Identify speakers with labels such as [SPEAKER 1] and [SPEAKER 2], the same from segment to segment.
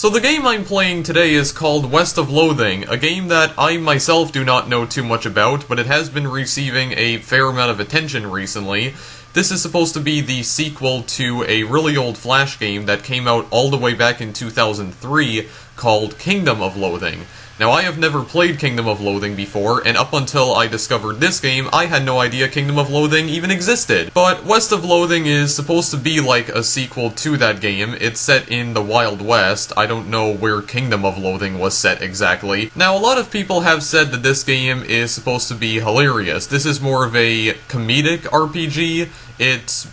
[SPEAKER 1] So the game I'm playing today is called West of Loathing, a game that I myself do not know too much about, but it has been receiving a fair amount of attention recently. This is supposed to be the sequel to a really old Flash game that came out all the way back in 2003 called Kingdom of Loathing. Now, I have never played Kingdom of Loathing before, and up until I discovered this game, I had no idea Kingdom of Loathing even existed. But West of Loathing is supposed to be like a sequel to that game. It's set in the Wild West. I don't know where Kingdom of Loathing was set exactly. Now, a lot of people have said that this game is supposed to be hilarious. This is more of a comedic RPG. It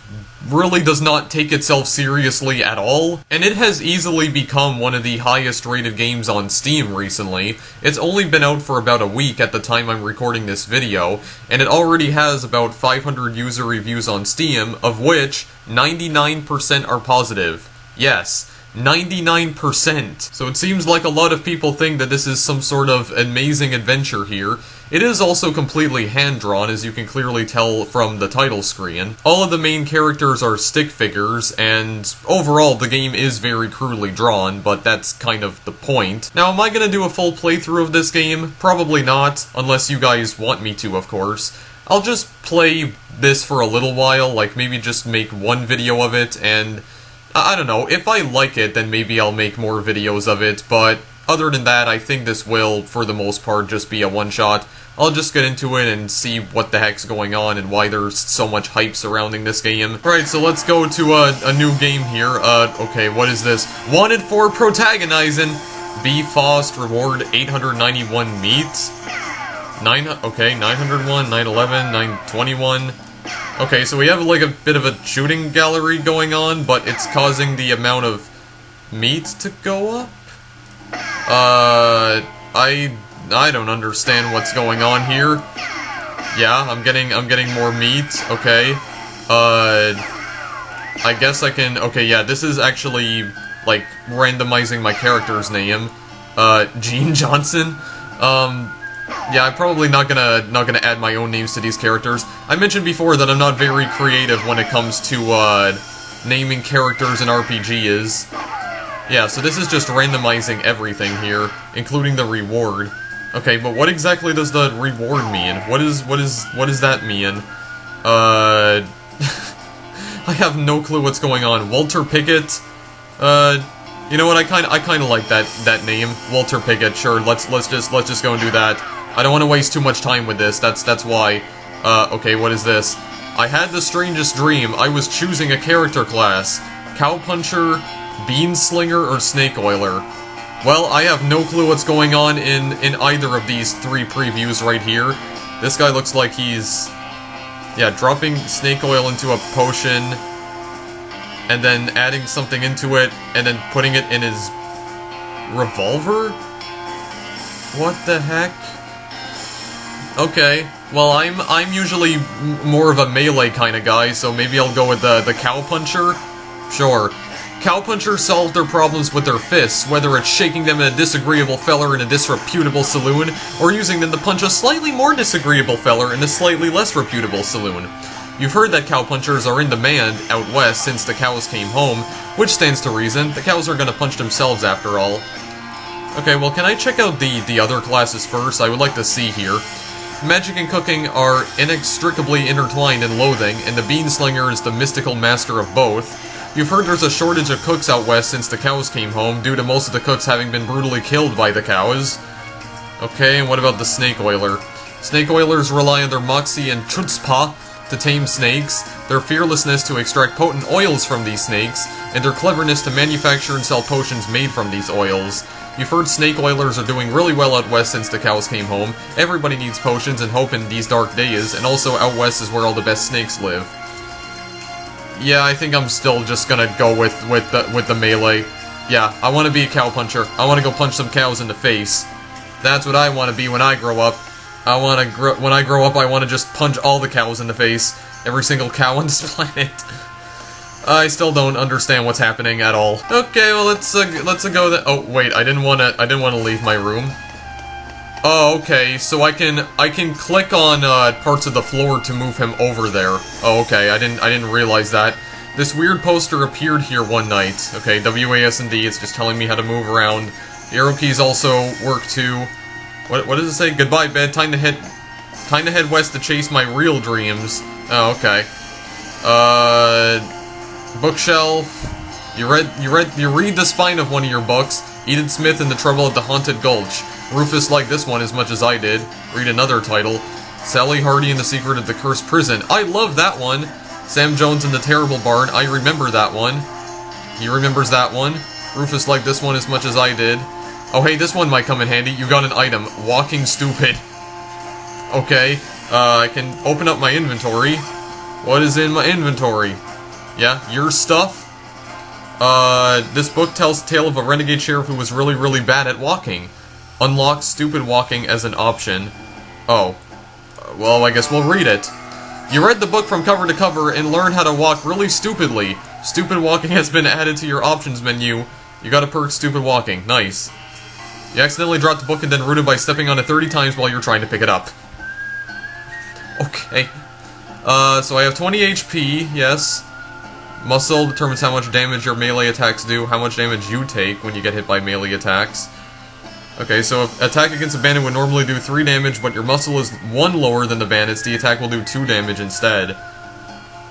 [SPEAKER 1] really does not take itself seriously at all, and it has easily become one of the highest rated games on Steam recently. It's only been out for about a week at the time I'm recording this video, and it already has about 500 user reviews on Steam, of which 99% are positive. Yes, 99%. So it seems like a lot of people think that this is some sort of amazing adventure here. It is also completely hand-drawn, as you can clearly tell from the title screen. All of the main characters are stick figures, and overall the game is very crudely drawn, but that's kind of the point. Now, am I gonna do a full playthrough of this game? Probably not, unless you guys want me to, of course. I'll just play this for a little while, like maybe just make one video of it, and I don't know, if I like it, then maybe I'll make more videos of it, but other than that, I think this will, for the most part, just be a one-shot. I'll just get into it and see what the heck's going on and why there's so much hype surrounding this game. Alright, so let's go to a new game here. Okay, what is this? Wanted for protagonizing. Be Fost, reward 891 meat. 901, 911, 921. Okay, so we have like a bit of a shooting gallery going on, but it's causing the amount of meat to go up? I don't understand what's going on here. Yeah, I'm getting more meat, okay. I guess I can, okay, yeah, this is actually, like, randomizing my character's name. Gene Johnson. Yeah, I'm probably not gonna add my own names to these characters. I mentioned before that I'm not very creative when it comes to, naming characters in RPGs. Yeah, so this is just randomizing everything here, including the reward. Okay, but what exactly does the reward mean? What does that mean? I have no clue what's going on. Walter Pickett? You know what, I kinda like that name. Walter Pickett, sure, let's just go and do that. I don't want to waste too much time with this, that's why. Okay, what is this? I had the strangest dream. I was choosing a character class. Cowpuncher, Beanslinger, or Snake Oiler. Well, I have no clue what's going on in either of these three previews right here. This guy looks like he's, yeah, dropping snake oil into a potion, and then adding something into it, and then putting it in his revolver? What the heck? Okay, well, I'm usually more of a melee kind of guy, so maybe I'll go with the Cowpuncher? Sure. Cowpunchers solve their problems with their fists, whether it's shaking them in a disagreeable feller in a disreputable saloon, or using them to punch a slightly more disagreeable feller in a slightly less reputable saloon. You've heard that cowpunchers are in demand out west since the cows came home, which stands to reason. The cows are gonna punch themselves after all. Okay, well, can I check out the other classes first? I would like to see here. Magic and cooking are inextricably intertwined in Loathing, and the Beanslinger is the mystical master of both. You've heard there's a shortage of cooks out west since the cows came home, due to most of the cooks having been brutally killed by the cows. Okay, and what about the Snake Oiler? Snake Oilers rely on their moxie and chutzpah to tame snakes, their fearlessness to extract potent oils from these snakes, and their cleverness to manufacture and sell potions made from these oils. You've heard Snake Oilers are doing really well out west since the cows came home. Everybody needs potions and hope in these dark days, and also out west is where all the best snakes live. Yeah, I think I'm still just gonna go with the melee. Yeah, I want to be a cowpuncher. I want to go punch some cows in the face. That's what I want to be when I grow up. When I grow up, I want to just punch all the cows in the face. Every single cow on this planet. I still don't understand what's happening at all. Okay, well let's go that. Oh wait, I didn't wanna leave my room. Oh, okay, so I can click on parts of the floor to move him over there. Oh, okay, I didn't realize that. This weird poster appeared here one night. Okay, WASD, it's just telling me how to move around. The arrow keys also work too. What does it say? Goodbye, bed. Time to head west to chase my real dreams. Oh, okay. Bookshelf. You read the spine of one of your books. Edith Smith and the Trouble at the Haunted Gulch. Rufus liked this one as much as I did. Read another title. Sally Hardy and the Secret of the Cursed Prison. I love that one. Sam Jones and the Terrible Barn. I remember that one. He remembers that one. Rufus liked this one as much as I did. Oh, hey, this one might come in handy. You got an item. Walking Stupid. Okay. I can open up my inventory. What is in my inventory? Yeah, your stuff? This book tells the tale of a renegade sheriff who was really, really bad at walking. Unlock stupid walking as an option. Oh. Well, I guess we'll read it. You read the book from cover to cover and learn how to walk really stupidly. Stupid walking has been added to your options menu. You got a perk stupid walking. Nice. You accidentally dropped the book and then rooted by stepping on it 30 times while you're trying to pick it up. Okay. So I have 20 HP, yes. Muscle determines how much damage your melee attacks do, how much damage you take when you get hit by melee attacks. Okay, so if attack against a bandit would normally do 3 damage, but your muscle is 1 lower than the bandit's, the attack will do 2 damage instead.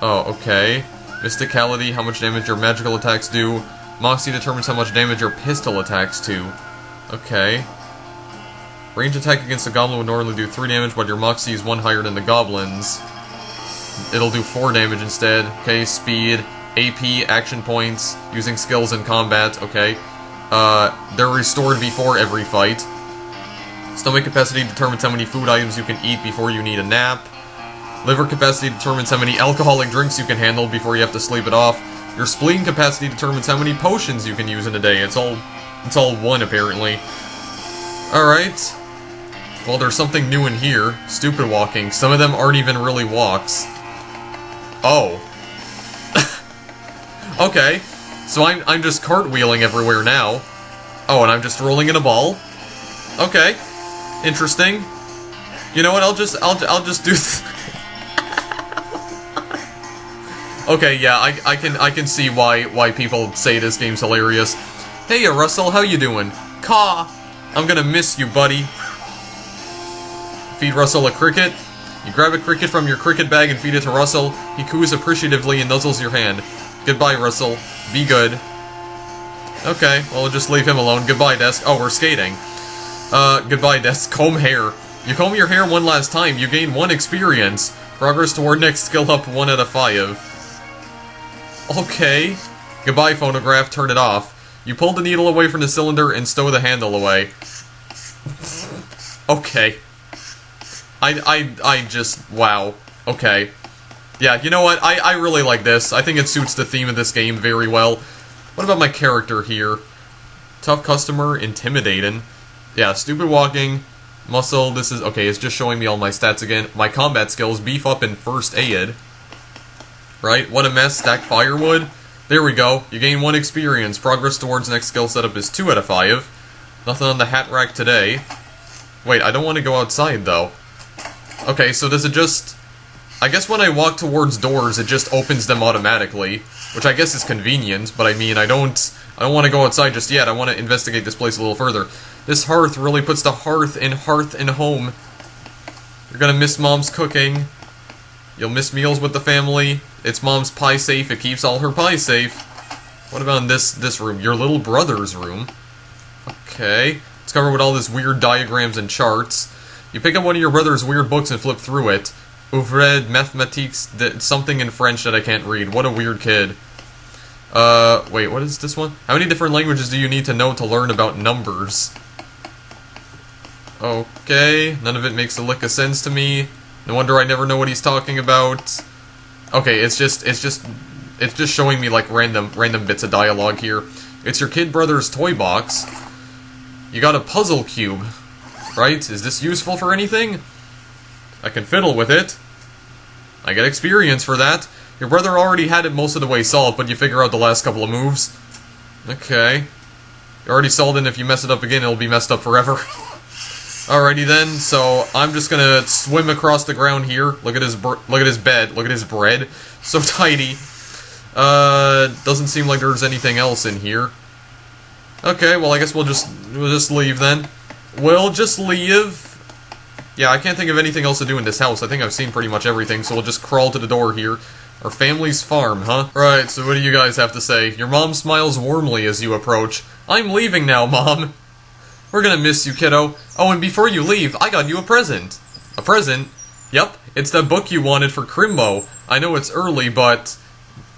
[SPEAKER 1] Oh, okay. Mysticality, how much damage your magical attacks do. Moxie determines how much damage your pistol attacks do. Okay. Range attack against a goblin would normally do 3 damage, but your Moxie is 1 higher than the goblin's. It'll do 4 damage instead. Okay, speed, AP, action points, using skills in combat, okay. They're restored before every fight. Stomach capacity determines how many food items you can eat before you need a nap. Liver capacity determines how many alcoholic drinks you can handle before you have to sleep it off. Your spleen capacity determines how many potions you can use in a day. It's all 1, apparently. Alright. Well, there's something new in here. Stupid walking. Some of them aren't even really walks. Oh. Okay. So I'm just cartwheeling everywhere now. Oh, and I'm just rolling in a ball. Okay. Interesting. You know what? I'll just do Okay, yeah, I can see why people say this game's hilarious. Hey, Russell, how you doing? Caw. I'm gonna miss you, buddy. Feed Russell a cricket. You grab a cricket from your cricket bag and feed it to Russell. He coos appreciatively and nuzzles your hand. Goodbye, Russell. Be good. Okay, well, we'll just leave him alone. Goodbye, desk. Oh, we're skating. Goodbye, desk. Comb hair. You comb your hair one last time. You gain 1 experience. Progress toward next skill up 1 out of 5. Okay. Goodbye, phonograph. Turn it off. You pull the needle away from the cylinder and stow the handle away. Okay. I just... wow. Okay. Yeah, you know what? I really like this. I think it suits the theme of this game very well. What about my character here? Tough customer, intimidating. Yeah, stupid walking, muscle, this is... okay, it's just showing me all my stats again. My combat skills, beef up in first aid. Right? What a mess, stack firewood. There we go. You gain 1 experience. Progress towards next skill setup is 2 out of 5. Nothing on the hat rack today. Wait, I don't want to go outside, though. Okay, so does it just... I guess when I walk towards doors, it just opens them automatically, which I guess is convenient, but I mean, I don't want to go outside just yet. I want to investigate this place a little further. This hearth really puts the hearth in home. You're gonna miss Mom's cooking. You'll miss meals with the family. It's Mom's pie safe. It keeps all her pies safe. What about in this room? Your little brother's room. Okay. It's covered with all this weird diagrams and charts. You pick up one of your brother's weird books and flip through it. Overrated mathematiques, something in French that I can't read. What a weird kid. Wait, what is this one? How many different languages do you need to know to learn about numbers? Okay, none of it makes a lick of sense to me. No wonder I never know what he's talking about. Okay, it's just showing me like random bits of dialogue here. It's your kid brother's toy box. You got a puzzle cube, right? Is this useful for anything? I can fiddle with it. I get experience for that. Your brother already had it most of the way solved, but you figure out the last couple of moves. Okay. You already solved it, and if you mess it up again, it'll be messed up forever. Alrighty then, so I'm just gonna swim across the ground here. Look at his bed. Look at his bread. So tidy. Doesn't seem like there's anything else in here. Okay, well I guess we'll just leave then. We'll just leave. Yeah, I can't think of anything else to do in this house. I think I've seen pretty much everything, so we'll just crawl to the door here. Our family's farm, huh? Right, so what do you guys have to say? Your mom smiles warmly as you approach. I'm leaving now, Mom. We're gonna miss you, kiddo. Oh, and before you leave, I got you a present. A present? Yep, it's that book you wanted for Crimbo. I know it's early, but...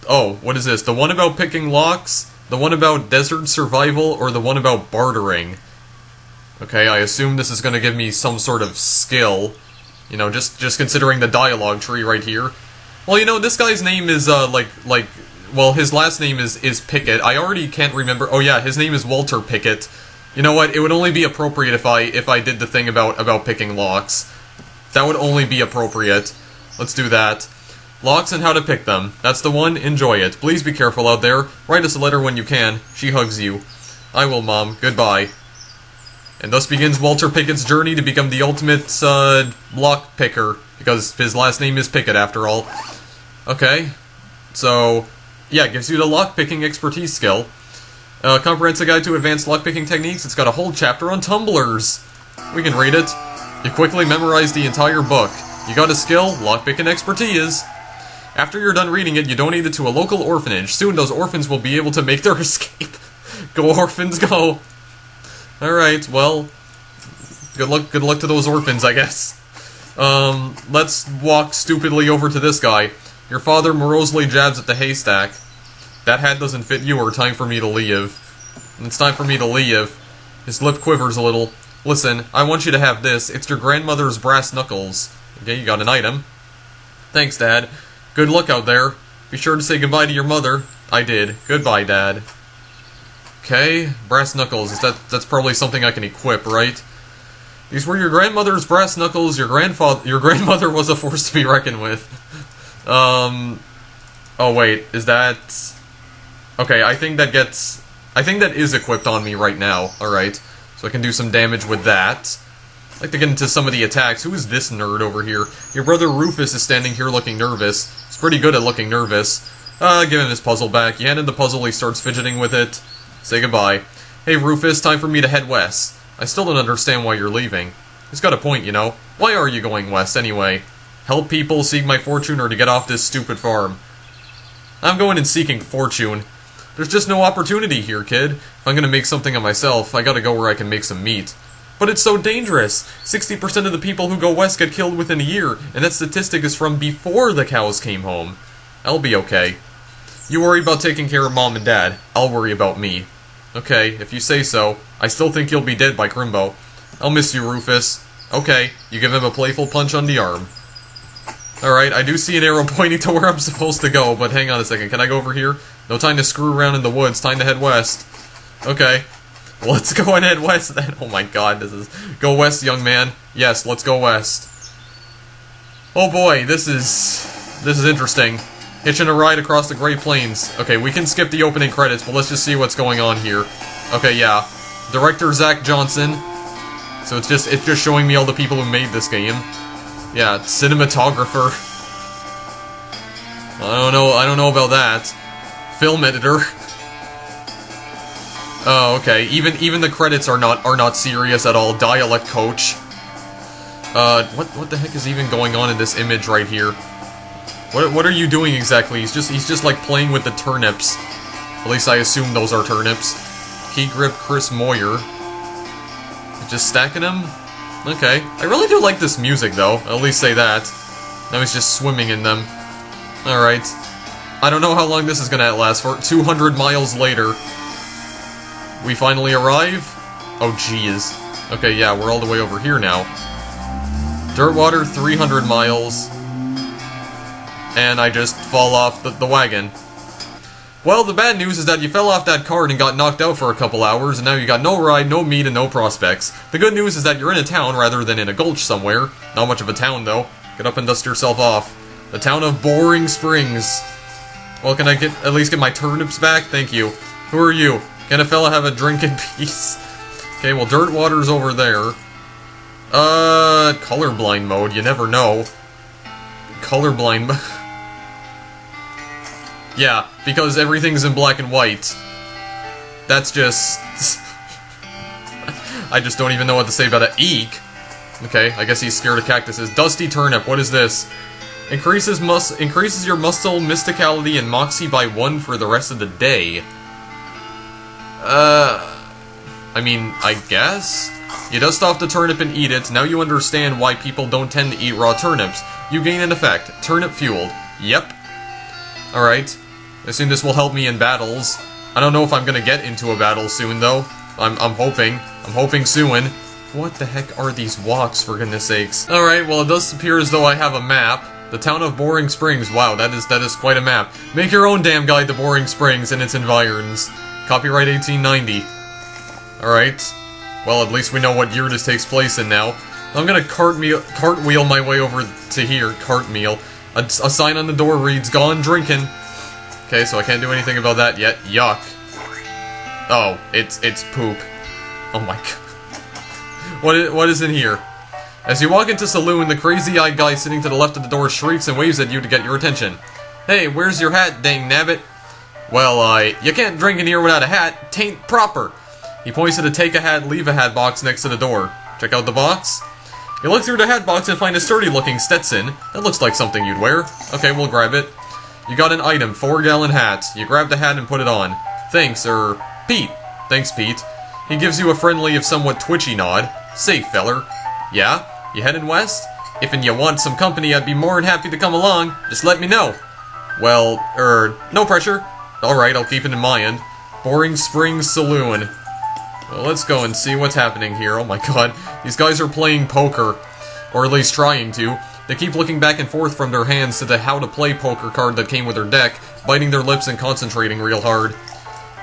[SPEAKER 1] Oh, what is this? The one about picking locks? The one about desert survival? Or the one about bartering? Okay, I assume this is gonna give me some sort of skill. You know, just considering the dialogue tree right here. Well, you know, this guy's name is, well, his last name is Pickett. I already can't remember. Oh yeah, his name is Walter Pickett. You know what? It would only be appropriate if I did the thing about picking locks. That would only be appropriate. Let's do that. Locks and how to pick them. That's the one. Enjoy it. Please be careful out there. Write us a letter when you can. She hugs you. I will, Mom. Goodbye. And thus begins Walter Pickett's journey to become the ultimate, lock picker. Because his last name is Pickett, after all. Okay. So, yeah, it gives you the lock-picking expertise skill. Comprehensive Guide to Advanced Lockpicking Techniques. It's got a whole chapter on tumblers. We can read it. You quickly memorize the entire book. You got a skill, lockpicking expertise. After you're done reading it, you donate it to a local orphanage. Soon those orphans will be able to make their escape. Go orphans, go. Alright, well, good luck to those orphans, I guess. Let's walk stupidly over to this guy. Your father morosely jabs at the haystack. That hat doesn't fit you, or time for me to leave. It's time for me to leave. His lip quivers a little. Listen, I want you to have this. It's your grandmother's brass knuckles. Okay, you got an item. Thanks, Dad. Good luck out there. Be sure to say goodbye to your mother. I did. Goodbye, Dad. Okay, brass knuckles. That's probably something I can equip, right? These were your grandmother's brass knuckles. Your grandmother was a force to be reckoned with. Oh wait, is that... Okay, I think that is equipped on me right now. Alright, so I can do some damage with that. I'd like to get into some of the attacks. Who is this nerd over here? Your brother Rufus is standing here looking nervous. He's pretty good at looking nervous. Give him his puzzle back. You hand him the puzzle, he starts fidgeting with it. Say goodbye. Hey Rufus, time for me to head west. I still don't understand why you're leaving. He's got a point, you know. Why are you going west, anyway? Help people, seek my fortune, or to get off this stupid farm? I'm going and seeking fortune. There's just no opportunity here, kid. If I'm gonna make something of myself, I gotta go where I can make some meat. But it's so dangerous! 60% of the people who go west get killed within a year, and that statistic is from before the cows came home. I'll be okay. You worry about taking care of Mom and Dad. I'll worry about me. Okay, if you say so. I still think you'll be dead by Crimbo. I'll miss you, Rufus. Okay, you give him a playful punch on the arm. Alright, I do see an arrow pointing to where I'm supposed to go, but hang on a second. Can I go over here? No time to screw around in the woods. Time to head west. Okay. Let's go and head west then. Oh my god, this is... Go west, young man. Yes, let's go west. Oh boy, this is interesting. Hitching a ride across the Great Plains. Okay, we can skip the opening credits, but let's just see what's going on here. Okay, yeah. Director Zach Johnson. So it's just showing me all the people who made this game. Yeah, cinematographer. I don't know about that. Film editor. Oh, okay. Even the credits are not serious at all. Dialect coach. What the heck is even going on in this image right here? What are you doing exactly? He's just like playing with the turnips. At least I assume those are turnips. Key grip Chris Moyer. Just stacking them? Okay. I really do like this music though. I'll at least say that. Now he's just swimming in them. Alright. I don't know how long this is gonna last for. 200 miles later. We finally arrive? Oh jeez. Okay, yeah, we're all the way over here now. Dirtwater, 300 miles. And I just fall off the wagon. Well, the bad news is that you fell off that cart and got knocked out for a couple hours, and now you got no ride, no meat, and no prospects. The good news is that you're in a town rather than in a gulch somewhere. Not much of a town, though. Get up and dust yourself off. The town of Boring Springs. Well, can I at least get my turnips back? Thank you. Who are you? Can a fella have a drink in peace? Okay, well, Dirtwater's over there. Colorblind mode, you never know. Colorblind mode. Yeah, because everything's in black and white. That's just... I just don't even know what to say about it. Eek! Okay, I guess he's scared of cactuses. Dusty Turnip, what is this? Increases your muscle, mysticality, and moxie by 1 for the rest of the day. I mean, I guess? You dust off the turnip and eat it. Now you understand why people don't tend to eat raw turnips. You gain an effect. Turnip fueled. Yep. Alright. I assume this will help me in battles. I don't know if I'm gonna get into a battle soon, though. I'm hoping. I'm hoping soon. What the heck are these walks, for goodness sakes? Alright, well, it does appear as though I have a map. The town of Boring Springs. Wow, that is quite a map. Make your own damn guide to Boring Springs and its environs. Copyright 1890. Alright. Well, at least we know what year this takes place in now. I'm gonna cartwheel my way over to here. Cartwheel. A sign on the door reads, "Gone drinking." Okay, so I can't do anything about that yet. Yuck. Oh, it's poop. Oh my god. What is in here? As you walk into Saloon, the crazy-eyed guy sitting to the left of the door shrieks and waves at you to get your attention. "Hey, where's your hat, dang nabbit?" "Well, you can't drink in here without a hat. Tain't proper." He points to the take a hat, leave a hat box next to the door. Check out the box. You look through the hat box and find a sturdy-looking Stetson. That looks like something you'd wear. Okay, we'll grab it. You got an item, 4-gallon hat. You grab the hat and put it on. Thanks, Pete. Thanks, Pete. He gives you a friendly if somewhat twitchy nod. Safe, feller. Yeah? You heading west? If you want some company, I'd be more than happy to come along. Just let me know. Well, no pressure. Alright, I'll keep it in mind. Boring Springs Saloon. Well, let's go and see what's happening here. Oh my god, these guys are playing poker. Or at least trying to. They keep looking back and forth from their hands to the how to play poker card that came with their deck, biting their lips and concentrating real hard.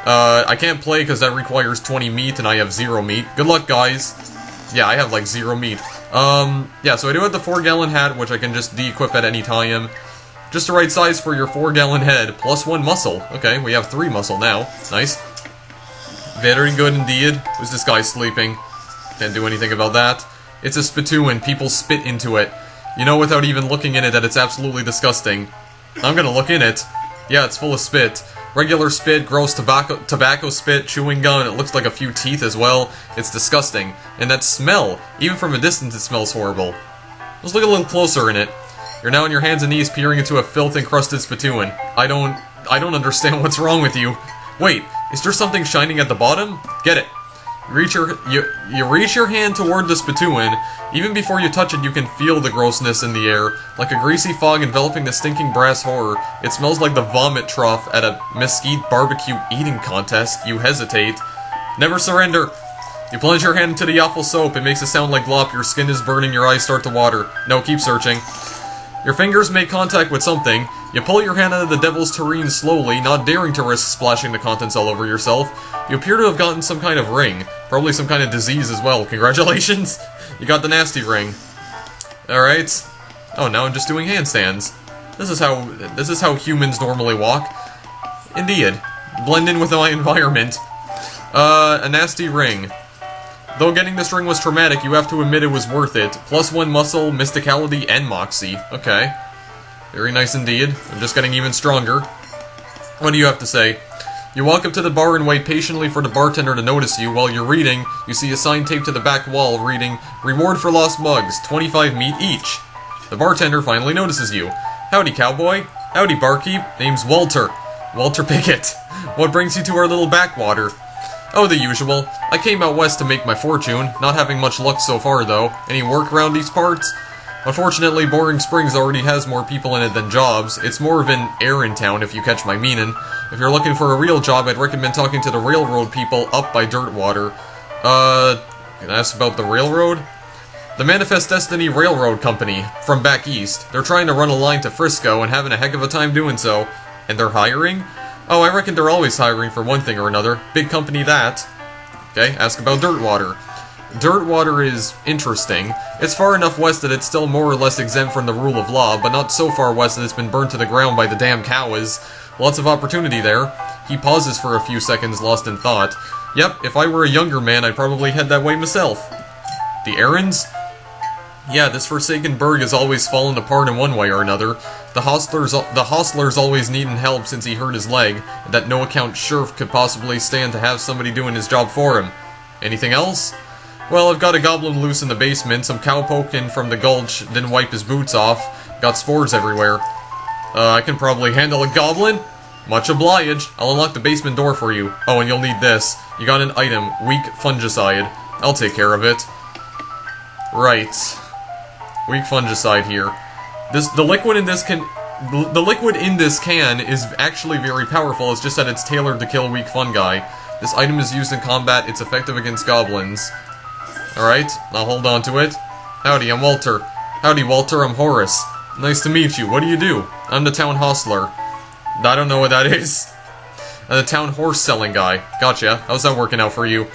[SPEAKER 1] I can't play because that requires 20 meat and I have 0 meat. Good luck, guys. Yeah, I have like 0 meat. Yeah, so I do have the 4-gallon hat, which I can just de-equip at any time. Just the right size for your 4-gallon head, plus 1 muscle. Okay, we have 3 muscle now. Nice. Very good indeed. Who's this guy sleeping? Can't do anything about that. It's a spittoon. People spit into it. You know without even looking in it that it's absolutely disgusting. I'm gonna look in it. Yeah, it's full of spit. Regular spit, gross tobacco spit, chewing gum, it looks like a few teeth as well. It's disgusting. And that smell, even from a distance it smells horrible. Let's look a little closer in it. You're now on your hands and knees peering into a filth-encrusted spittoon. I don't understand what's wrong with you. Wait, is there something shining at the bottom? Get it. You reach your hand toward the spittoon. Even before you touch it, you can feel the grossness in the air. Like a greasy fog enveloping the stinking brass horror. It smells like the vomit trough at a mesquite barbecue eating contest. You hesitate. Never surrender. You plunge your hand into the awful soap. It makes a sound like glop. Your skin is burning. Your eyes start to water. No, keep searching. Your fingers make contact with something. You pull your hand out of the devil's tureen slowly, not daring to risk splashing the contents all over yourself. You appear to have gotten some kind of ring. Probably some kind of disease as well. Congratulations! You got the nasty ring. Alright. Oh, now I'm just doing handstands. This is how humans normally walk. Indeed. Blend in with my environment. A nasty ring. Though getting this ring was traumatic, you have to admit it was worth it. Plus 1 muscle, mysticality, and moxie. Okay. Very nice indeed. I'm just getting even stronger. What do you have to say? You walk up to the bar and wait patiently for the bartender to notice you. While you're reading, you see a sign taped to the back wall reading, "Reward for lost mugs, 25 meat each." The bartender finally notices you. "Howdy, cowboy." "Howdy, barkeep. Name's Walter. Walter Pickett. What brings you to our little backwater?" "Oh, the usual. I came out west to make my fortune. Not having much luck so far, though. Any work around these parts?" Unfortunately, Boring Springs already has more people in it than jobs. It's more of an errand town, if you catch my meaning. If you're looking for a real job, I'd recommend talking to the railroad people up by Dirtwater. Can I ask about the railroad? The Manifest Destiny Railroad Company, from back east. They're trying to run a line to Frisco and having a heck of a time doing so. And they're hiring? Oh, I reckon they're always hiring for one thing or another. Big company that. Okay, ask about Dirtwater. Dirtwater is interesting. It's far enough west that it's still more or less exempt from the rule of law, but not so far west that it's been burnt to the ground by the damn cows. Lots of opportunity there. He pauses for a few seconds, lost in thought. Yep, if I were a younger man, I'd probably head that way myself. The errands? Yeah, this forsaken burg has always fallen apart in one way or another. The hostler's always needing help since he hurt his leg, and that no-account sheriff could possibly stand to have somebody doing his job for him. Anything else? Well, I've got a goblin loose in the basement, some cowpoke in from the gulch didn't wipe his boots off, got spores everywhere. I can probably handle a goblin? Much obliged. I'll unlock the basement door for you. Oh, and you'll need this. You got an item, weak fungicide. I'll take care of it. Right. Weak fungicide here. The liquid in this can is actually very powerful, it's just that it's tailored to kill weak fungi. This item is used in combat, it's effective against goblins. Alright, I'll hold on to it. Howdy, I'm Walter. Howdy, Walter, I'm Horace. Nice to meet you. What do? I'm the town hostler. I don't know what that is. I'm the town horse selling guy. Gotcha. How's that working out for you?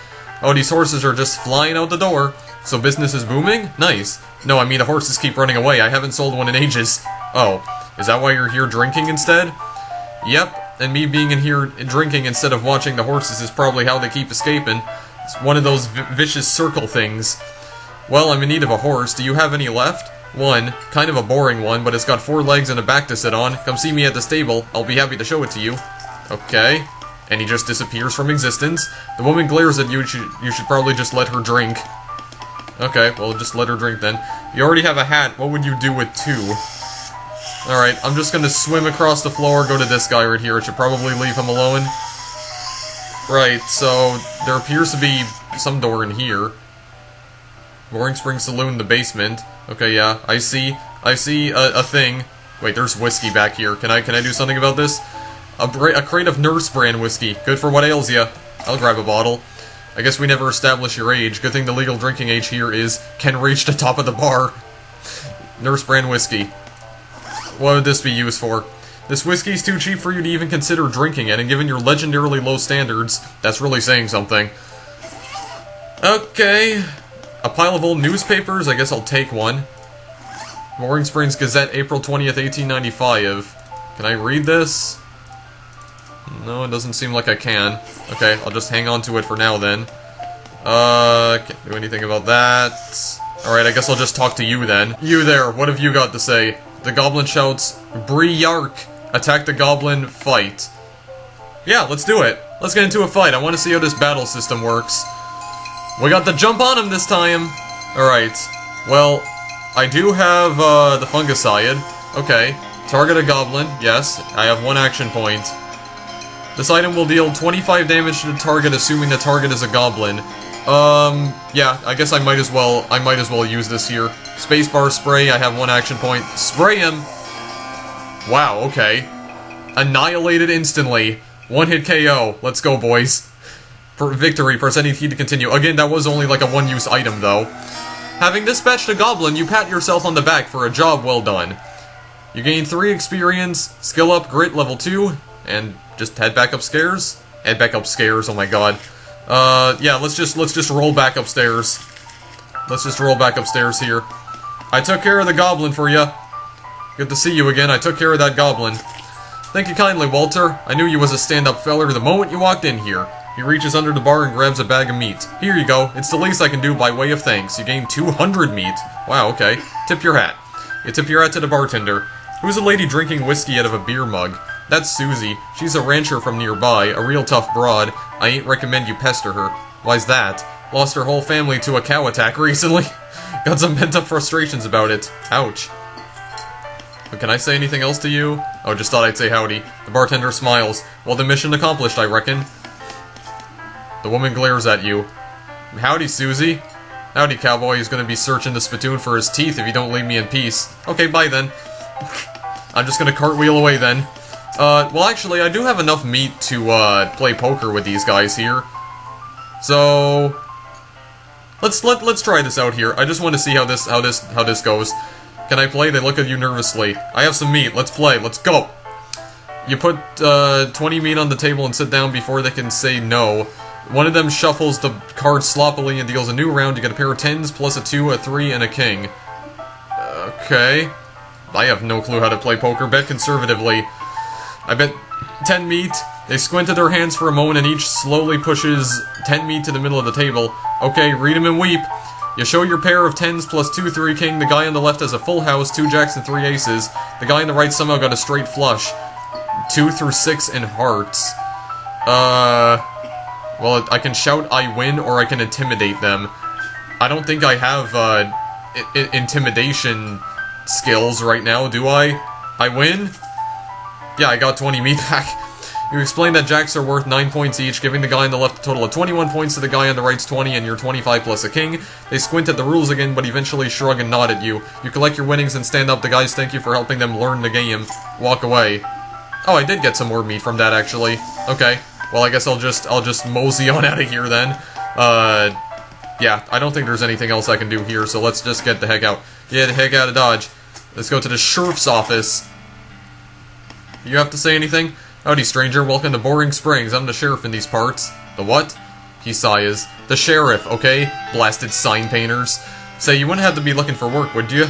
[SPEAKER 1] Oh, these horses are just flying out the door. So business is booming? Nice. No, I mean the horses keep running away. I haven't sold one in ages. Oh, is that why you're here drinking instead? Yep, and me being in here drinking instead of watching the horses is probably how they keep escaping. It's one of those vicious circle things. Well, I'm in need of a horse. Do you have any left? One. Kind of a boring one, but it's got 4 legs and a back to sit on. Come see me at the stable. I'll be happy to show it to you. Okay. And he just disappears from existence. The woman glares at you. You should probably just let her drink. Okay, well, just let her drink then. You already have a hat. What would you do with 2? Alright, I'm just gonna swim across the floor, go to this guy right here. I should probably leave him alone. Right, so there appears to be some door in here. Mooring Spring Saloon, the basement. Okay, yeah, I see a thing. Wait, there's whiskey back here. Can I do something about this? A crate of Nurse brand whiskey. Good for what ails ya. I'll grab a bottle. I guess we never establish your age. Good thing the legal drinking age here is can reach the top of the bar. Nurse brand whiskey. What would this be used for? This whiskey's too cheap for you to even consider drinking it, and given your legendarily low standards, that's really saying something. Okay. A pile of old newspapers, I guess I'll take one. Mooring Springs Gazette, April 20th, 1895. Can I read this? No, it doesn't seem like I can. Okay, I'll just hang on to it for now then. Can't do anything about that. Alright, I guess I'll just talk to you then. You there, what have you got to say? The goblin shouts, Bree-yark! Attack the goblin, fight. Yeah, let's do it. Let's get into a fight. I want to see how this battle system works. We got the jump on him this time! Alright. Well, I do have, the fungicide. Okay. Target a goblin. Yes, I have 1 action point. This item will deal 25 damage to the target, assuming the target is a goblin. Yeah, I guess I might as well use this here. Spacebar spray, I have 1 action point. Spray him! Wow, okay. Annihilated instantly. 1-hit KO. Let's go, boys. For victory, press any key to continue. Again, that was only like a 1-use item, though. Having dispatched a goblin, you pat yourself on the back for a job well done. You gain 3 experience, skill up, grit level 2, and just head back upstairs? Head back upstairs, oh my god. Yeah, let's just roll back upstairs. Let's just roll back upstairs here. I took care of the goblin for you. Good to see you again, I took care of that goblin. Thank you kindly, Walter. I knew you was a stand-up feller the moment you walked in here. He reaches under the bar and grabs a bag of meat. Here you go, it's the least I can do by way of thanks. You gain 200 meat. Wow, okay. Tip your hat. You tip your hat to the bartender. Who's a lady drinking whiskey out of a beer mug? That's Susie. She's a rancher from nearby, a real tough broad. I ain't recommend you pester her. Why's that? Lost her whole family to a cow attack recently. Got some pent-up frustrations about it. Ouch. But can I say anything else to you? Oh, just thought I'd say howdy. The bartender smiles. Well, the mission accomplished, I reckon. The woman glares at you. Howdy, Susie. Howdy, cowboy. He's gonna be searching the spittoon for his teeth if you don't leave me in peace. Okay, bye then. I'm just gonna cartwheel away then. Well, actually, I do have enough meat to, play poker with these guys here. So, let's try this out here. I just want to see how this goes. Can I play? They look at you nervously. I have some meat. Let's play. Let's go. You put 20 meat on the table and sit down before they can say no. One of them shuffles the cards sloppily and deals a new round. You get a pair of 10s plus a 2, a 3, and a king. Okay. I have no clue how to play poker. Bet conservatively. I bet 10 meat. They squint at their hands for a moment and each slowly pushes 10 meat to the middle of the table. Okay, read 'em and weep. You show your pair of 10s plus 2-3 king. The guy on the left has a full house, 2 jacks and 3 aces. The guy on the right somehow got a straight flush. 2 through 6 in hearts. Well, I can shout I win, or I can intimidate them. I don't think I have, intimidation skills right now, do I? I win? Yeah, I got 20 meat back. You explain that jacks are worth 9 points each, giving the guy on the left a total of 21 points to the guy on the right's 20, and you're 25 plus a king. They squint at the rules again, but eventually shrug and nod at you. You collect your winnings and stand up. The guys thank you for helping them learn the game. Walk away. Oh, I did get some more meat from that, actually. Okay. Well, I guess I'll just mosey on out of here then. Yeah, I don't think there's anything else I can do here, so let's just get the heck out. Get the heck out of Dodge. Let's go to the sheriff's office. You have to say anything? Howdy, stranger. Welcome to Boring Springs. I'm the sheriff in these parts. The what? He sighs. The sheriff, okay? Blasted sign painters. Say, you wouldn't have to be looking for work, would you?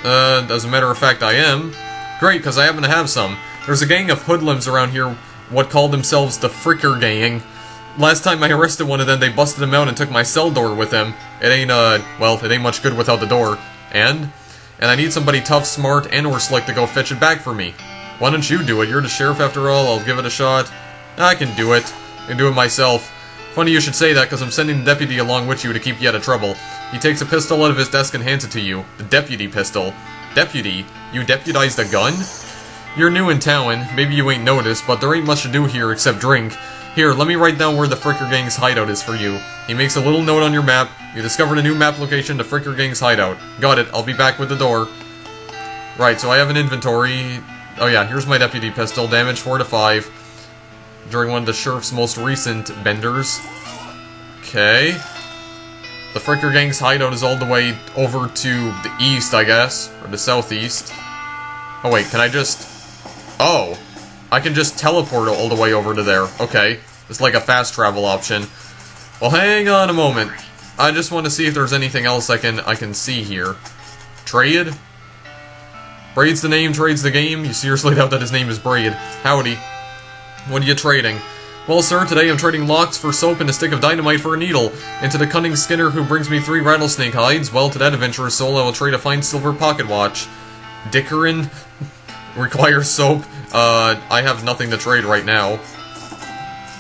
[SPEAKER 1] As a matter of fact, I am. Great, because I happen to have some. There's a gang of hoodlums around here, what called themselves the Fricker Gang. Last time I arrested one of them, they busted him out and took my cell door with them. It ain't, well, it ain't much good without the door. And I need somebody tough, smart, and or slick to go fetch it back for me. Why don't you do it? You're the sheriff after all. I'll give it a shot. I can do it. I can do it myself. Funny you should say that, because I'm sending the deputy along with you to keep you out of trouble. He takes a pistol out of his desk and hands it to you. The deputy pistol. Deputy? You deputized a gun? You're new in town. Maybe you ain't noticed, but there ain't much to do here except drink. Here, let me write down where the Fricker Gang's hideout is for you. He makes a little note on your map. You discovered a new map location, the Fricker Gang's hideout. Got it. I'll be back with the door. Right, so I have an inventory. Oh yeah, here's my deputy pistol. Damage 4 to 5. During one of the sheriff's most recent benders. Okay. The Fricker Gang's hideout is all the way over to the east, I guess. Or the southeast. Oh wait, can I just... Oh! I can just teleport all the way over to there. Okay. It's like a fast travel option. Well, hang on a moment. I just want to see if there's anything else I can see here. Trade? Braid's the name, trade's the game. You seriously doubt that his name is Braid. Howdy. What are you trading? Well, sir, today I'm trading locks for soap and a stick of dynamite for a needle. And to the cunning skinner who brings me 3 rattlesnake hides, well, to that adventurous soul I will trade a fine silver pocket watch. Dickerin? Requires soap? I have nothing to trade right now.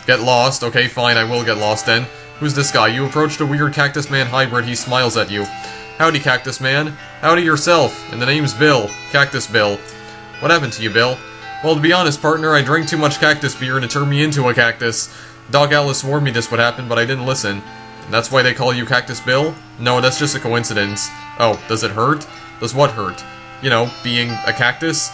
[SPEAKER 1] Get lost. Okay, fine, I will get lost then. Who's this guy? You approach the weird Cactus Man hybrid, he smiles at you. Howdy, Cactus Man. Howdy yourself. And the name's Bill. Cactus Bill. What happened to you, Bill? Well, to be honest, partner, I drank too much cactus beer and it turned me into a cactus. Doc Alice warned me this would happen, but I didn't listen. And that's why they call you Cactus Bill? No, that's just a coincidence. Oh, does it hurt? Does what hurt? You know, being a cactus?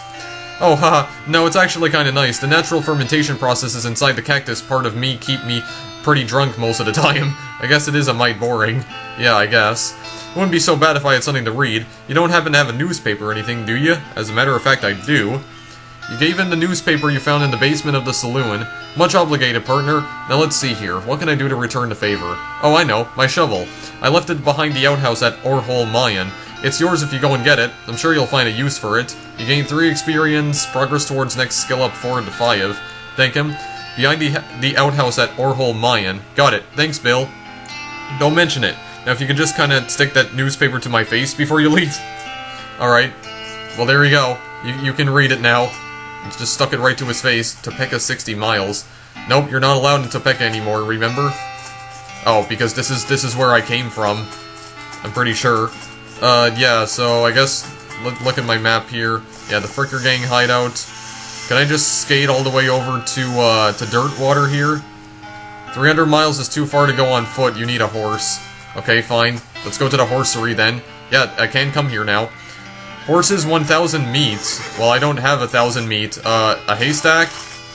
[SPEAKER 1] Oh, haha. No, it's actually kinda nice. The natural fermentation processes inside the cactus part of me keep me pretty drunk most of the time. I guess it is a mite boring. Yeah, I guess. It wouldn't be so bad if I had something to read. You don't happen to have a newspaper or anything, do you? As a matter of fact, I do. You gave in the newspaper you found in the basement of the saloon. Much obligated, partner. Now let's see here. What can I do to return the favor? Oh, I know. My shovel. I left it behind the outhouse at Orhole Mayan. It's yours if you go and get it. I'm sure you'll find a use for it. You gain 3 experience, progress towards next skill up 4 to 5. Thank him. Behind the outhouse at Orhole Mayan. Got it. Thanks, Bill. Don't mention it. Now if you could just kinda stick that newspaper to my face before you leave. Alright. Well, there you go. You can read it now. Just stuck it right to his face. Topeka 60 miles. Nope, you're not allowed in Topeka anymore, remember? Oh, because this is where I came from. I'm pretty sure. Yeah, so I guess, look at my map here. Yeah, the Fricker Gang hideout. Can I just skate all the way over to Dirtwater here? 300 miles is too far to go on foot, you need a horse. Okay, fine. Let's go to the horsery then. Yeah, I can come here now. Horses 1,000 meat. Well, I don't have 1,000 meat. A haystack?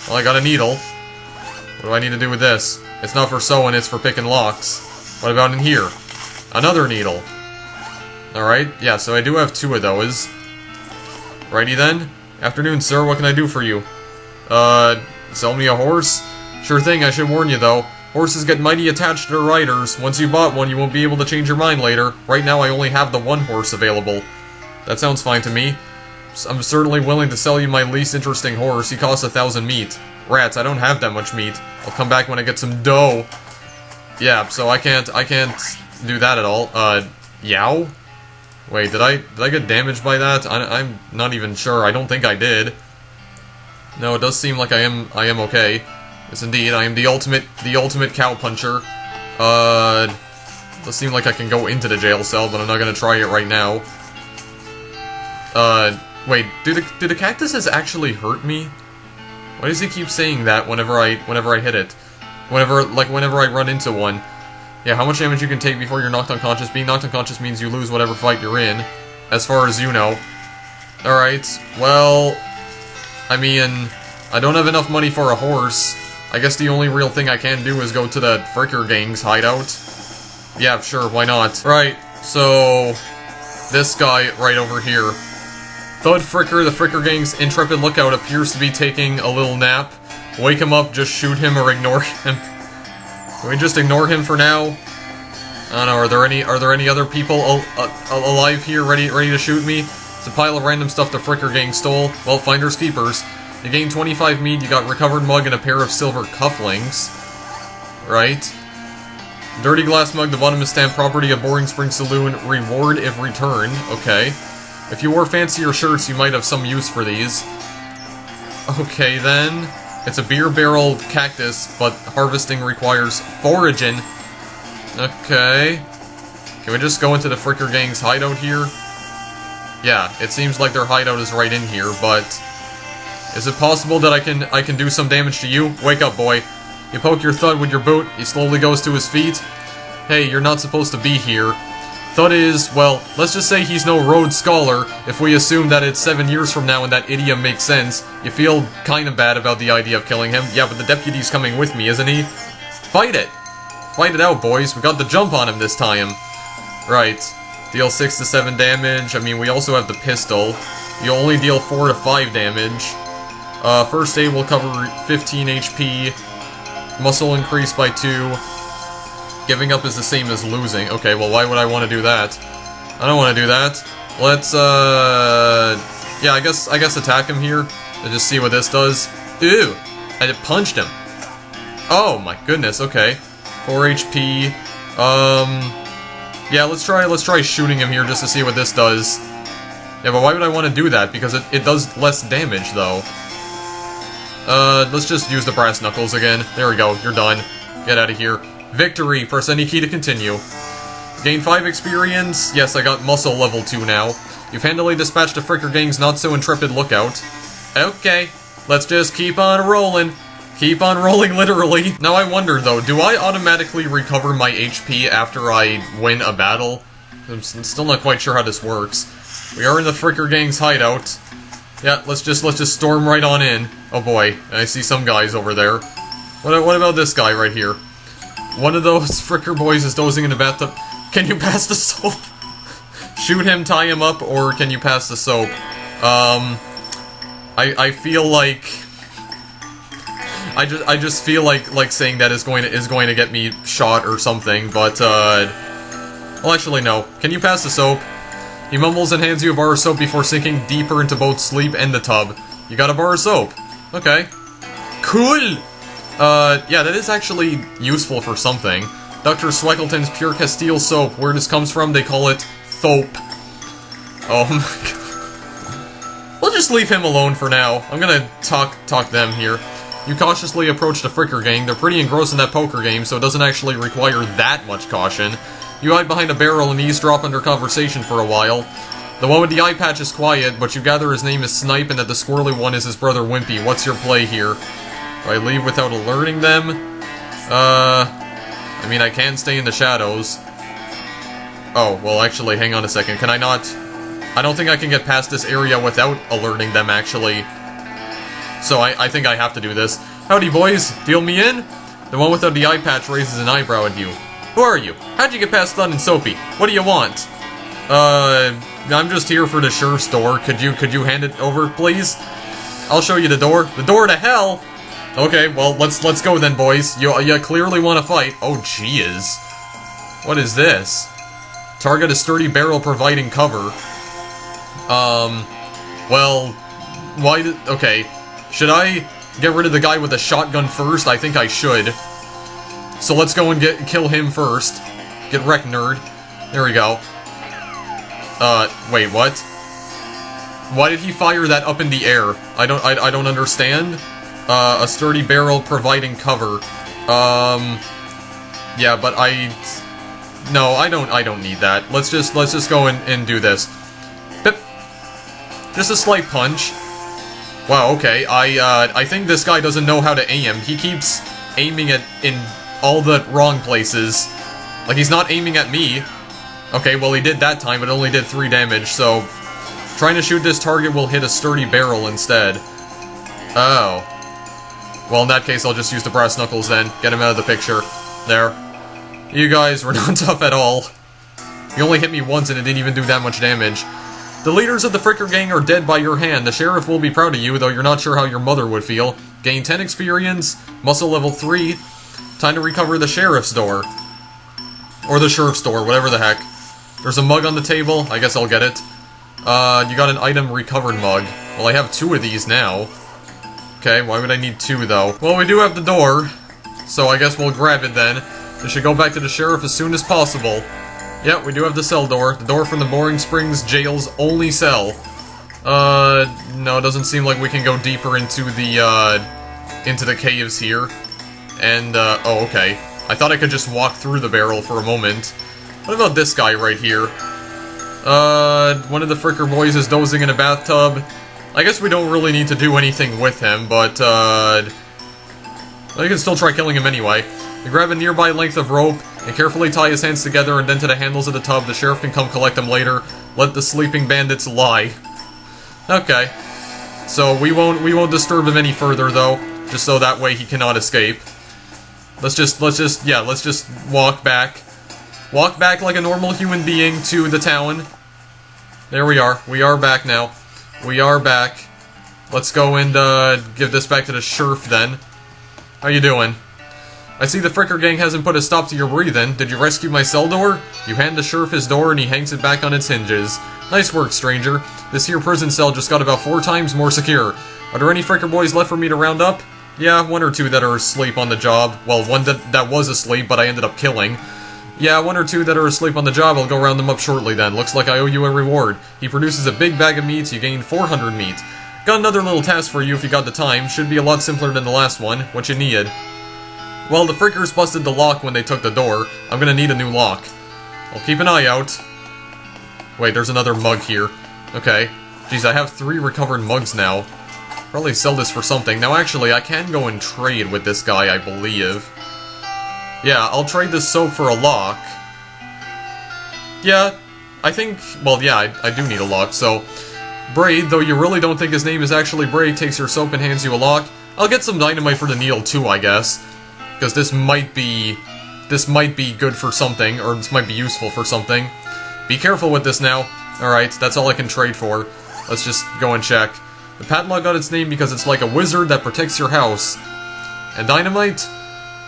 [SPEAKER 1] Well, I got a needle. What do I need to do with this? It's not for sewing, it's for picking locks. What about in here? Another needle. Alright, yeah, so I do have 2 of those. Righty then. Afternoon, sir, what can I do for you? Sell me a horse? Sure thing, I should warn you though. Horses get mighty attached to their riders. Once you bought one, you won't be able to change your mind later. Right now, I only have the 1 horse available. That sounds fine to me. I'm certainly willing to sell you my least interesting horse. He costs 1,000 meat. Rats, I don't have that much meat. I'll come back when I get some dough. Yeah, so I can't do that at all. Yow? Wait, did I get damaged by that? I'm not even sure. I don't think I did. No, it does seem like I am okay. Yes, indeed, I am the ultimate cow puncher. Does seem like I can go into the jail cell, but I'm not gonna try it right now. Wait, do the cactuses actually hurt me? Why does he keep saying that whenever I hit it? Whenever I run into one. Yeah, how much damage you can take before you're knocked unconscious. Being knocked unconscious means you lose whatever fight you're in, as far as you know. Alright, well, I mean, I don't have enough money for a horse. I guess the only real thing I can do is go to the Fricker Gang's hideout. Yeah, sure, why not? Right, so, this guy right over here. Thud Fricker, the Fricker Gang's intrepid lookout, appears to be taking a little nap. Wake him up, just shoot him or ignore him. Can we just ignore him for now? I don't know, are there any other people alive here ready to shoot me? It's a pile of random stuff the Fricker Gang stole. Well, finders keepers. You gained 25 mead, you got recovered mug and a pair of silver cufflinks. Right. Dirty glass mug, the bottom is stamped property of Boring Spring Saloon, reward if returned. Okay. If you wore fancier shirts, you might have some use for these. Okay, then. It's a beer barrel cactus, but harvesting requires foraging. Okay. Can we just go into the Fricker Gang's hideout here? Yeah, it seems like their hideout is right in here, but... Is it possible that I can do some damage to you? Wake up, boy. You poke your Thud with your boot, he slowly goes to his feet. Hey, you're not supposed to be here. Thud is, well, let's just say he's no Rhodes Scholar. If we assume that it's 7 years from now and that idiom makes sense, you feel kinda bad about the idea of killing him. Yeah, but the deputy's coming with me, isn't he? Fight it! Fight it out, boys. We got the jump on him this time. Right. Deal 6 to 7 damage. I mean, we also have the pistol. You only deal 4 to 5 damage. First aid will cover 15 HP. Muscle increase by 2. Giving up is the same as losing. Okay, well, why would I want to do that? I don't want to do that. Let's, yeah, I guess attack him here. And just see what this does. Ew! I just punched him. Oh, my goodness, okay. 4 HP. Yeah, let's try shooting him here just to see what this does. Yeah, but why would I want to do that? Because it does less damage, though. Let's just use the brass knuckles again. There we go, you're done. Get out of here. Victory! Press any key to continue. Gain 5 experience. Yes, I got muscle level 2 now. You've handily dispatched a Fricker Gang's not-so-intrepid lookout. Okay, let's just keep on rolling. Keep on rolling, literally. Now I wonder, though, do I automatically recover my HP after I win a battle? I'm still not quite sure how this works. We are in the Fricker Gang's hideout. Yeah, let's just storm right on in. Oh boy, I see some guys over there. What about this guy right here? One of those Fricker boys is dozing in the bathtub. Can you pass the soap? Shoot him, tie him up, or can you pass the soap? I feel like... I just feel like saying that is going to get me shot or something, but, well, actually, no. Can you pass the soap? He mumbles and hands you a bar of soap before sinking deeper into both sleep and the tub. You got a bar of soap. Okay. Cool! Yeah, that is actually useful for something. Dr. Sweckleton's Pure Castile soap. Where this comes from, they call it Thope. Oh my god. We'll just leave him alone for now. I'm gonna talk them here. You cautiously approach the Fricker Gang. They're pretty engrossed in that poker game, so it doesn't actually require that much caution. You hide behind a barrel and eavesdrop on their conversation for a while. The one with the eye patch is quiet, but you gather his name is Snipe and that the squirrely one is his brother Wimpy. What's your play here? Do I leave without alerting them? I mean, I can stay in the shadows. Oh, well, actually, hang on a second. Can I not? I don't think I can get past this area without alerting them, actually. So I think I have to do this. Howdy, boys. Deal me in? The one without the eye patch raises an eyebrow at you. Who are you? How'd you get past Thud and Soapy? What do you want? I'm just here for the Sure store. Could you hand it over, please? I'll show you the door. The door to hell? Okay, well, let's go then, boys. You clearly want to fight. Oh, jeez. What is this? Target a sturdy barrel providing cover. Well, why did... Okay. Should I get rid of the guy with the shotgun first? I think I should. So let's go and kill him first. Get wrecked, nerd. There we go. Wait, what? Why did he fire that up in the air? I don't understand. A sturdy barrel providing cover. Yeah, but no, I don't need that. Let's just go and do this. Pip. Just a slight punch. Wow, okay. I think this guy doesn't know how to aim. He keeps aiming in all the wrong places. Like, he's not aiming at me. Okay, well, he did that time, but only did 3 damage, so trying to shoot this target will hit a sturdy barrel instead. Oh. Well, in that case, I'll just use the brass knuckles then. Get him out of the picture. There. You guys were not tough at all. You only hit me once and it didn't even do that much damage. The leaders of the Fricker Gang are dead by your hand. The sheriff will be proud of you, though you're not sure how your mother would feel. Gain 10 experience, muscle level 3. Time to recover the sheriff's door. Or the sheriff's door, whatever the heck. There's a mug on the table. I guess I'll get it. You got an item recovered mug. Well, I have 2 of these now. Okay, why would I need 2, though? Well, we do have the door, so I guess we'll grab it then. We should go back to the sheriff as soon as possible. Yep, we do have the cell door. The door from the Boring Springs jail's only cell. No, it doesn't seem like we can go deeper into the caves here. And, oh, okay. I thought I could just walk through the barrel for a moment. What about this guy right here? One of the Fricker boys is dozing in a bathtub. I guess we don't really need to do anything with him, but, I can still try killing him anyway. You grab a nearby length of rope, and carefully tie his hands together and then to the handles of the tub. The sheriff can come collect them later. Let the sleeping bandits lie. Okay. So, we won't disturb him any further, though, just so that way he cannot escape. Let's just walk back. Walk back like a normal human being to the town. There we are. We are back now. We are back. Let's go and, give this back to the sheriff, then. How you doing? I see the Fricker Gang hasn't put a stop to your breathing. Did you rescue my cell door? You hand the sheriff his door and he hangs it back on its hinges. Nice work, stranger. This here prison cell just got about 4 times more secure. Are there any Fricker boys left for me to round up? Yeah, 1 or 2 that are asleep on the job. Well, 1 that was asleep, but I ended up killing. Yeah, 1 or 2 that are asleep on the job. I'll go round them up shortly then. Looks like I owe you a reward. He produces a big bag of meat. You gain 400 meat. Got another little task for you if you got the time. Should be a lot simpler than the last one. What you need? Well, the Frickers busted the lock when they took the door. I'm gonna need a new lock. I'll keep an eye out. Wait, there's another mug here. Okay. Geez, I have 3 recovered mugs now. Probably sell this for something. Now, actually, I can go and trade with this guy, I believe. Yeah, I'll trade this soap for a lock. Yeah, I think... Well, yeah, I do need a lock, so... Braid, though you really don't think his name is actually Braid, takes your soap and hands you a lock. I'll get some dynamite for the needle, too, I guess. Because this might be good for something, or this might be useful for something. Be careful with this now. Alright, that's all I can trade for. Let's just go and check. The padlock got its name because it's like a wizard that protects your house. And dynamite?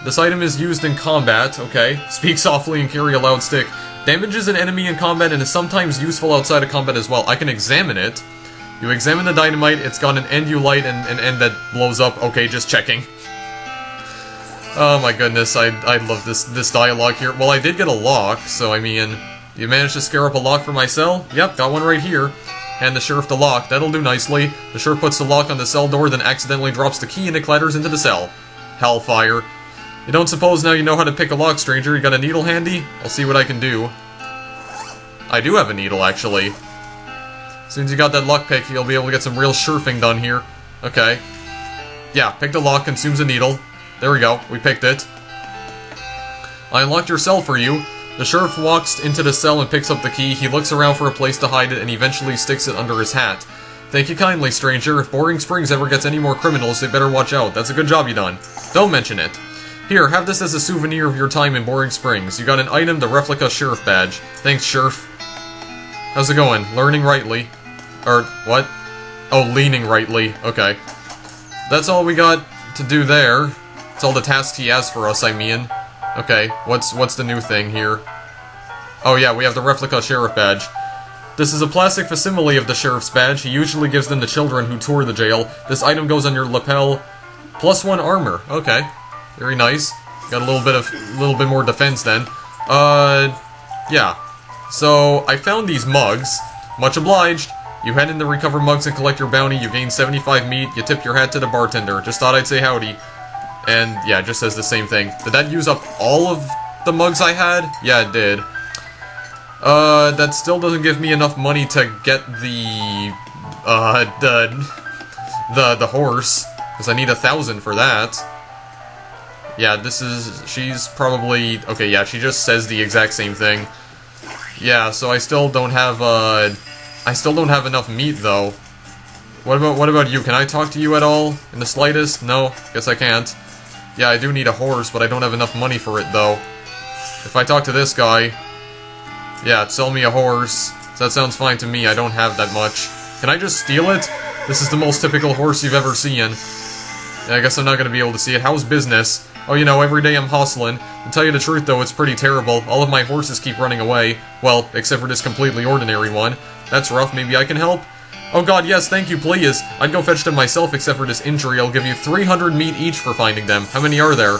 [SPEAKER 1] This item is used in combat, okay. Speak softly and carry a loud stick. Damages an enemy in combat and is sometimes useful outside of combat as well. I can examine it. You examine the dynamite, it's got an end you light and an end that blows up. Okay, just checking. Oh my goodness, I love this dialogue here. Well, I did get a lock, so I mean, you managed to scare up a lock for my cell? Yep, got one right here. Hand the sheriff the lock, that'll do nicely. The sheriff puts the lock on the cell door, then accidentally drops the key and it clatters into the cell. Hellfire. You don't suppose now you know how to pick a lock, stranger? You got a needle handy? I'll see what I can do. I do have a needle, actually. As soon as you got that lock pick, you'll be able to get some real sheriffing done here. Okay. Yeah, pick the lock, consumes a needle. There we go, we picked it. I unlocked your cell for you. The sheriff walks into the cell and picks up the key. He looks around for a place to hide it and eventually sticks it under his hat. Thank you kindly, stranger. If Boring Springs ever gets any more criminals, they better watch out. That's a good job you done. Don't mention it. Here, have this as a souvenir of your time in Boring Springs. You got an item, the replica sheriff badge. Thanks, sheriff. How's it going? Learning rightly. Or, what? Oh, leaning rightly. Okay. That's all we got to do there. That's all the tasks he has for us, I mean. Okay, what's the new thing here? Oh yeah, we have the replica sheriff badge. This is a plastic facsimile of the sheriff's badge. He usually gives them to children who tour the jail. This item goes on your lapel. +1 armor. Okay. Very nice. Got a little bit more defense then. Yeah. So, I found these mugs. Much obliged. You head in to recover mugs and collect your bounty. You gain 75 meat. You tip your hat to the bartender. Just thought I'd say howdy. And, yeah, it just says the same thing. Did that use up all of the mugs I had? Yeah, it did. That still doesn't give me enough money to get the horse. Because I need 1,000 for that. Yeah, she's probably, okay, yeah, she just says the exact same thing. Yeah, so I still don't have enough meat, though. What about you? Can I talk to you at all? In the slightest? No? Guess I can't. Yeah, I do need a horse, but I don't have enough money for it, though. If I talk to this guy... Yeah, sell me a horse. That sounds fine to me, I don't have that much. Can I just steal it? This is the most typical horse you've ever seen. Yeah, I guess I'm not gonna be able to see it. How's business? Oh, you know, every day I'm hustling. To tell you the truth, though, it's pretty terrible. All of my horses keep running away. Well, except for this completely ordinary one. That's rough, maybe I can help? Oh god, yes, thank you, please. I'd go fetch them myself, except for this injury. I'll give you 300 meat each for finding them. How many are there?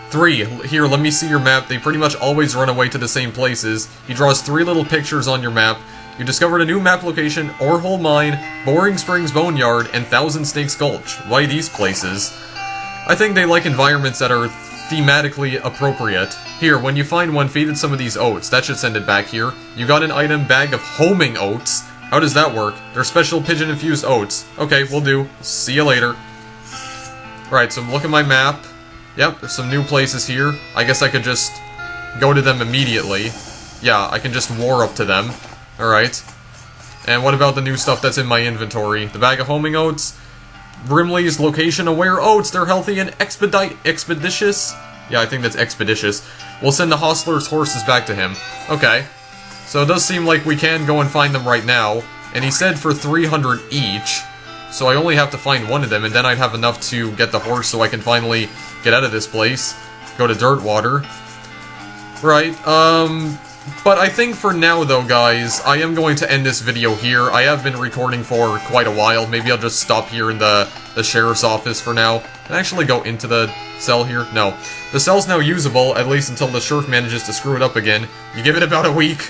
[SPEAKER 1] 3. Here, let me see your map. They pretty much always run away to the same places. He draws 3 little pictures on your map. You discovered a new map location, Orehole Mine, Boring Springs Boneyard, and Thousand Snakes Gulch. Why these places? I think they like environments that are thematically appropriate. Here, when you find one, feed it some of these oats. That should send it back here. You got an item, bag of homing oats. How does that work? They're special pigeon-infused oats. Okay, will do. See you later. Right, so look at my map. Yep, there's some new places here. I guess I could just go to them immediately. Yeah, I can just war up to them. Alright. And what about the new stuff that's in my inventory? The bag of homing oats? Brimley's location-aware oats. They're healthy and expeditious. Yeah, I think that's expeditious. We'll send the hostler's horses back to him. Okay. So it does seem like we can go and find them right now. And he said for 300 each. So I only have to find one of them, and then I'd have enough to get the horse so I can finally get out of this place. Go to Dirtwater. Right, but I think for now, though, guys, I am going to end this video here. I have been recording for quite a while. Maybe I'll just stop here in the sheriff's office for now. Can I actually go into the cell here? No. The cell's now usable, at least until the sheriff manages to screw it up again. You give it about a week.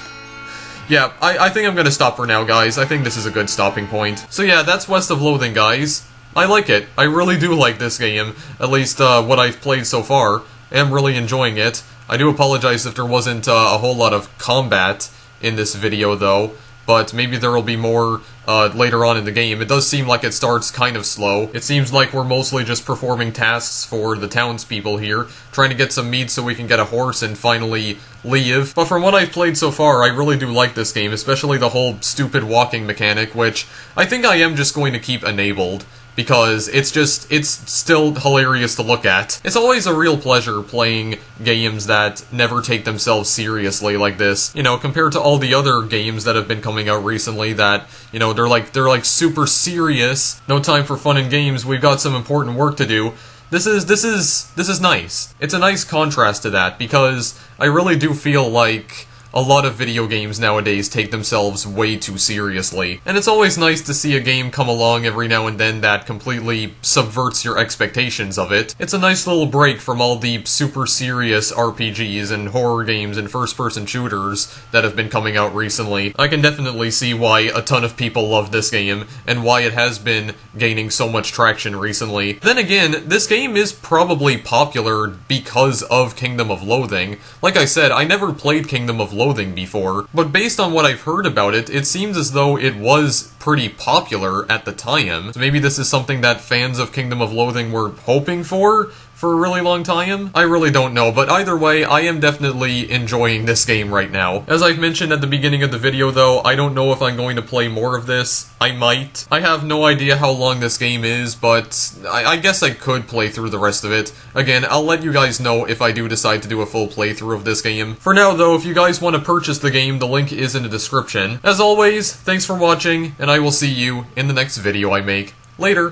[SPEAKER 1] Yeah, I think I'm gonna stop for now, guys. I think this is a good stopping point. So yeah, that's West of Loathing, guys. I like it. I really do like this game. At least, what I've played so far. I am really enjoying it. I do apologize if there wasn't a whole lot of combat in this video, though, but maybe there will be more later on in the game. It does seem like it starts kind of slow. It seems like we're mostly just performing tasks for the townspeople here, trying to get some meat so we can get a horse and finally leave. But from what I've played so far, I really do like this game, especially the whole stupid walking mechanic, which I think I am just going to keep enabled. Because it's still hilarious to look at. It's always a real pleasure playing games that never take themselves seriously like this. You know, compared to all the other games that have been coming out recently that, you know, they're like super serious. No time for fun and games, we've got some important work to do. This is nice. It's a nice contrast to that, because I really do feel like a lot of video games nowadays take themselves way too seriously. And it's always nice to see a game come along every now and then that completely subverts your expectations of it. It's a nice little break from all the super serious RPGs and horror games and first-person shooters that have been coming out recently. I can definitely see why a ton of people love this game, and why it has been gaining so much traction recently. Then again, this game is probably popular because of Kingdom of Loathing. Like I said, I never played Kingdom of Loathing before, but based on what I've heard about it, it seems as though it was pretty popular at the time. So maybe this is something that fans of Kingdom of Loathing were hoping for a really long time? I really don't know, but either way, I am definitely enjoying this game right now. As I've mentioned at the beginning of the video, though, I don't know if I'm going to play more of this. I might. I have no idea how long this game is, but I guess I could play through the rest of it. Again, I'll let you guys know if I do decide to do a full playthrough of this game. For now, though, if you guys want to purchase the game, the link is in the description. As always, thanks for watching, and I will see you in the next video I make. Later!